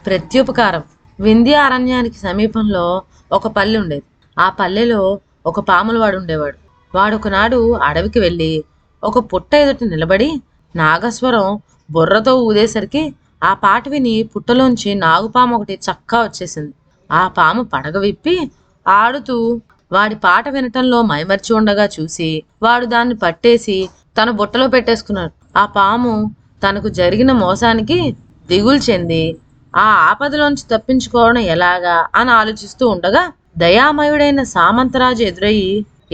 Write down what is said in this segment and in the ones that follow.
ప్రత్యుపకారం. వింధ్య అరణ్యానికి సమీపంలో ఒక పల్లె ఉండేది. ఆ పల్లెలో ఒక పాములవాడు ఉండేవాడు. వాడొకనాడు అడవికి వెళ్ళి ఒక పుట్ట ఎదుట నిలబడి నాగస్వరం బుర్రతో ఊదేసరికి ఆ పాట విని పుట్టలోంచి నాగుపాము ఒకటి చక్కా వచ్చేసింది. ఆ పాము పడగ విప్పి ఆడుతూ వాడి పాట వినటంలో మైమర్చి ఉండగా చూసి వాడు దాన్ని పట్టేసి తన బుట్టలో పెట్టేసుకున్నాడు. ఆ పాము తనకు జరిగిన మోసానికి దిగులు చెంది ఆ ఆపదలోంచి తప్పించుకోవడం ఎలాగా అని ఆలోచిస్తూ ఉండగా దయామయుడైన సామంతరాజు ఎదురయ్యి,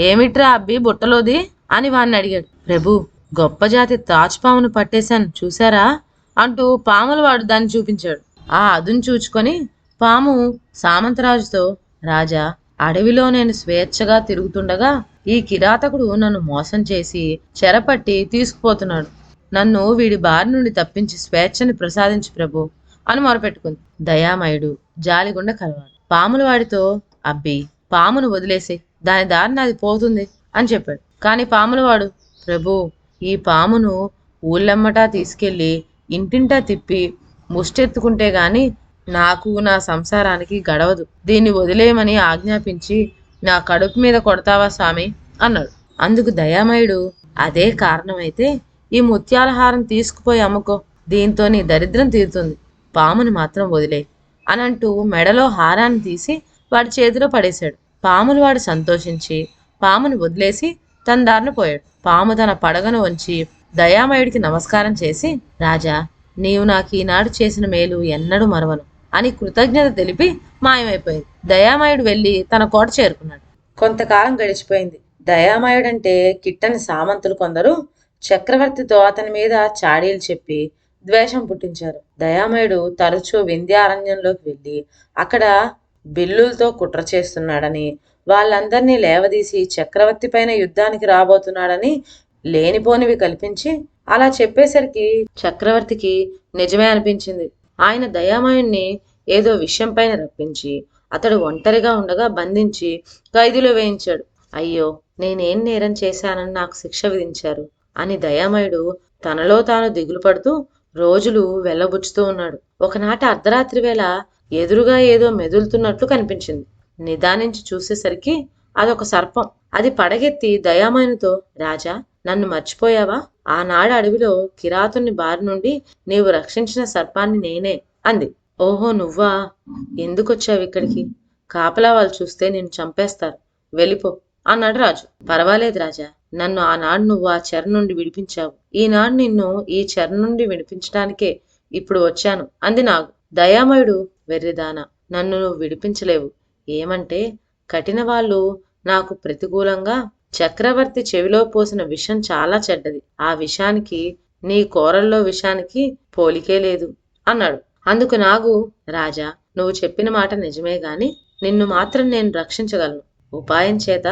ఏమిట్రా అబ్బి బుట్టలోది అని వాణ్ణి అడిగాడు. ప్రభు, గొప్ప జాతి తాచుపామును పట్టేశాను చూశారా అంటూ పాముల వాడు దాన్ని చూపించాడు. ఆ అదును చూచుకొని పాము సామంతరాజుతో, రాజా, అడవిలో నేను స్వేచ్ఛగా తిరుగుతుండగా ఈ కిరాతకుడు నన్ను మోసం చేసి చెరపట్టి తీసుకుపోతున్నాడు. నన్ను వీడి బారి నుండి తప్పించి స్వేచ్ఛని ప్రసాదించు ప్రభు అని మొరపెట్టుకుంది. దయామయుడు జాలిగుండ కలవాడు పాముల వాడితో, అబ్బి, పామును వదిలేసి దాని దారిని అది పోతుంది అని చెప్పాడు. కాని పాములవాడు, ప్రభు, ఈ పామును ఊళ్ళెమ్మటా తీసుకెళ్లి ఇంటింటా తిప్పి ముష్టెత్తుకుంటే గాని నాకు నా సంసారానికి గడవదు. దీన్ని వదిలేయమని ఆజ్ఞాపించి నా కడుపు మీద కొడతావా స్వామి అన్నాడు. అందుకు దయామయుడు, అదే కారణమైతే ఈ ముత్యాలహారం తీసుకుపోయి అమ్ముకో, దీంతో నీ దరిద్రం తీరుతుంది, పాముని మాత్రం వదిలే అని అంటూ మెడలో హారాన్ని తీసి వాడి చేతిలో పడేశాడు. పాములు వాడు సంతోషించి పామును వదిలేసి తన దారిన పోయాడు. పాము తన పడగను వంచి దయామయుడికి నమస్కారం చేసి, రాజా, నీవు నాకు ఈనాడు చేసిన మేలు ఎన్నడూ మరవను అని కృతజ్ఞత తెలిపి మాయమైపోయింది. దయామయుడు వెళ్ళి తన కోట చేరుకున్నాడు. కొంతకాలం గడిచిపోయింది. దయామయుడంటే కిట్టని సామంతులు కొందరు చక్రవర్తితో అతని మీద చాడీలు చెప్పి ద్వేషం పుట్టించారు. దయామయుడు తరచూ వింధ్యారణ్యంలోకి వెళ్ళి అక్కడ బిల్లులతో కుట్ర చేస్తున్నాడని, వాళ్ళందరినీ లేవదీసి చక్రవర్తి పైన యుద్ధానికి రాబోతున్నాడని లేనిపోనివి కల్పించి అలా చెప్పేసరికి చక్రవర్తికి నిజమే అనిపించింది. ఆయన దయామయుణ్ణి ఏదో విషయం పైన రప్పించి అతడు ఒంటరిగా ఉండగా బంధించి ఖైదులో వేయించాడు. అయ్యో, నేనేం నేరం చేశానని నాకు శిక్ష విధించారు అని దయామయుడు తనలో తాను దిగులు పడుతూ రోజులు వెళ్ళబుచ్చుతూ ఉన్నాడు. ఒకనాటి అర్ధరాత్రి వేళ ఎదురుగా ఏదో మెదులుతున్నట్లు కనిపించింది. నిదానించి చూసేసరికి అదొక సర్పం. అది పడగెత్తి దయామయునితో, రాజా, నన్ను మర్చిపోయావా? ఆనాడు అడవిలో కిరాతుని బారి నుండి నీవు రక్షించిన సర్పాన్ని నేనే అంది. ఓహో, నువ్వా? ఎందుకొచ్చావు ఇక్కడికి? కాపలా వాళ్ళు చూస్తే నిన్ను చంపేస్తారు, వెళ్ళిపో అన్నాడు రాజు. పర్వాలేదు రాజా, నన్ను ఆనాడు నువ్వు ఆ చెర నుండి విడిపించావు. ఈనాడు నిన్ను ఈ చెర నుండి విడిపించడానికే ఇప్పుడు వచ్చాను అంది నాగు. దయామయుడు, వెర్రిదానా, నన్ను నువ్వు విడిపించలేవు. ఏమంటే కఠిన వాళ్ళు నాకు ప్రతికూలంగా చక్రవర్తి చెవిలో పోసిన విషం చాలా చెడ్డది. ఆ విషానికి నీ కూరల్లో విషానికి పోలికే లేదు అన్నాడు. అందుకు నాగు, రాజా, నువ్వు చెప్పిన మాట నిజమే గాని నిన్ను మాత్రం నేను రక్షించగలను. ఉపాయం చేత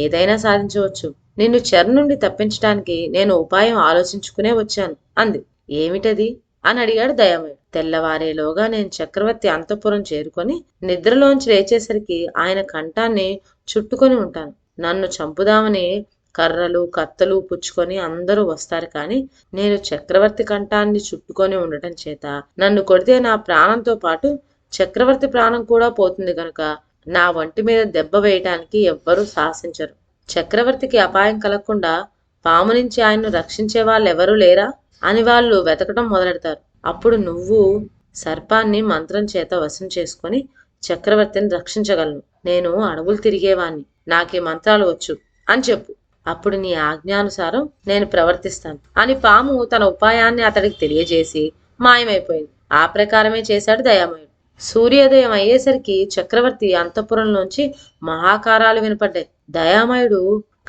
ఏదైనా సాధించవచ్చు. నిన్ను చెర నుండి తప్పించడానికి నేను ఉపాయం ఆలోచించుకునే వచ్చాను అంది. ఏమిటది అని అడిగాడు దయామయుడు. తెల్లవారేలోగా నేను చక్రవర్తి అంతఃపురం చేరుకొని నిద్రలోంచి లేచేసరికి ఆయన కంఠాన్ని చుట్టుకొని ఉంటాను. నన్ను చంపుదామని కర్రలు కత్తలు పుచ్చుకొని అందరూ వస్తారు, కానీ నేను చక్రవర్తి కంఠాన్ని చుట్టుకొని ఉండటం చేత నన్ను కొడితే నా ప్రాణంతో పాటు చక్రవర్తి ప్రాణం కూడా పోతుంది గనుక నా వంటి మీద దెబ్బ వేయటానికి ఎవ్వరూ సాహసించరు. చక్రవర్తికి అపాయం కలగకుండా పాము నుంచి ఆయన్ను రక్షించే వాళ్ళెవరూ లేరా అని వాళ్ళు వెతకటం మొదలెడతారు. అప్పుడు నువ్వు సర్పాన్ని మంత్రం చేత వశం చేసుకొని చక్రవర్తిని రక్షించగలను. నేను అడవులు తిరిగేవాణ్ణి, నాకే మంత్రాలు వచ్చు అని చెప్పు. అప్పుడు నీ ఆజ్ఞానుసారం నేను ప్రవర్తిస్తాను అని పాము తన ఉపాయాన్ని అతడికి తెలియజేసి మాయమైపోయింది. ఆ ప్రకారమే చేశాడు దయామయుడు. సూర్యోదయం అయ్యేసరికి చక్రవర్తి అంతఃపురంలోంచి మహాకారాలు వినపడ్డాయి. దయామయుడు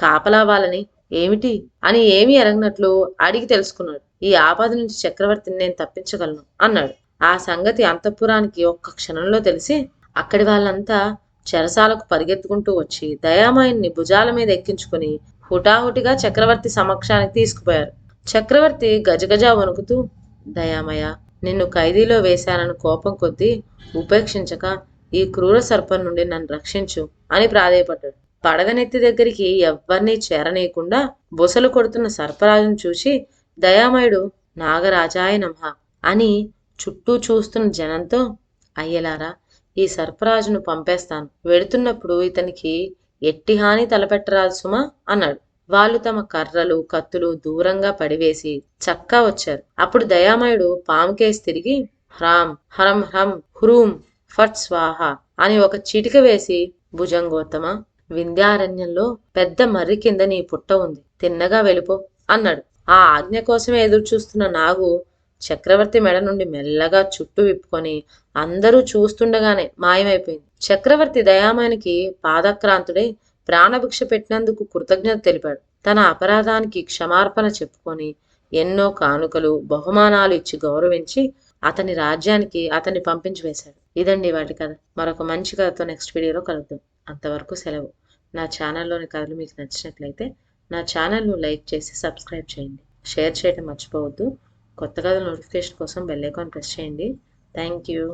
కాపలా వాళ్ళని ఏమిటి అని ఏమీ ఎరగనట్లు అడిగి తెలుసుకున్నాడు. ఈ ఆపద నుంచి చక్రవర్తిని నేను తప్పించగలను అన్నాడు. ఆ సంగతి అంతఃపురానికి ఒక్క క్షణంలో తెలిసి అక్కడి వాళ్ళంతా చెరసాలకు పరిగెత్తుకుంటూ వచ్చి దయామయుణ్ణి భుజాల మీద ఎక్కించుకుని హుటాహుటిగా చక్రవర్తి సమక్షానికి తీసుకుపోయారు. చక్రవర్తి గజగజ వణుకుతూ, దయామయ, నిన్ను ఖైదీలో వేశానని కోపం కొద్దీ ఉపేక్షించక ఈ క్రూర సర్పం నుండి నన్ను రక్షించు అని ప్రాధేయపడ్డాడు. పడగనెత్తి దగ్గరికి ఎవ్వరినీ చేరనీయకుండా బుసలు కొడుతున్న సర్పరాజును చూసి దయామయుడు, నాగరాజాయ నమః అని చుట్టూ చూస్తున్న జనంతో, అయ్యలారా, ఈ సర్పరాజును పంపేస్తాను. వెడుతున్నప్పుడు ఇతనికి ఎట్టి హాని తలపెట్టరాదు సుమా అన్నాడు. వాళ్ళు తమ కర్రలు కత్తులు దూరంగా పడివేసి చక్కా వచ్చారు. అప్పుడు దయామయుడు పాముకేసి తిరిగి హ్రాం హరం హ్రం హురూం ఫట్ స్వాహ అని ఒక చిటిక వేసి, భుజంగోత్తమ, వింధ్యారణ్యంలో పెద్ద మర్రి కింద నీ పుట్ట ఉంది, తిన్నగా వెళ్ళిపో అన్నాడు. ఆ ఆజ్ఞ కోసమే ఎదురు చూస్తున్న నాగు చక్రవర్తి మెడ నుండి మెల్లగా చుట్టు విప్పుకొని అందరూ చూస్తుండగానే మాయమైపోయింది. చక్రవర్తి దయామయునికి పాదక్రాంతుడై ప్రాణభిక్ష పెట్టినందుకు కృతజ్ఞత తెలిపాడు. తన అపరాధానికి క్షమార్పణ చెప్పుకొని ఎన్నో కానుకలు బహుమానాలు ఇచ్చి గౌరవించి అతని రాజ్యానికి అతన్ని పంపించి వేశాడు. ఇదండి వాటి కథ. మరొక మంచి కథతో నెక్స్ట్ వీడియోలో కలుద్దాం. అంతవరకు సెలవు. నా ఛానల్లోని కథలు మీకు నచ్చినట్లయితే నా ఛానల్ను లైక్ చేసి సబ్స్క్రైబ్ చేయండి. షేర్ చేయడం మర్చిపోవద్దు. కొత్త కథల నోటిఫికేషన్ కోసం బెల్ ఐకాన్ ప్రెస్ చేయండి. Thank you.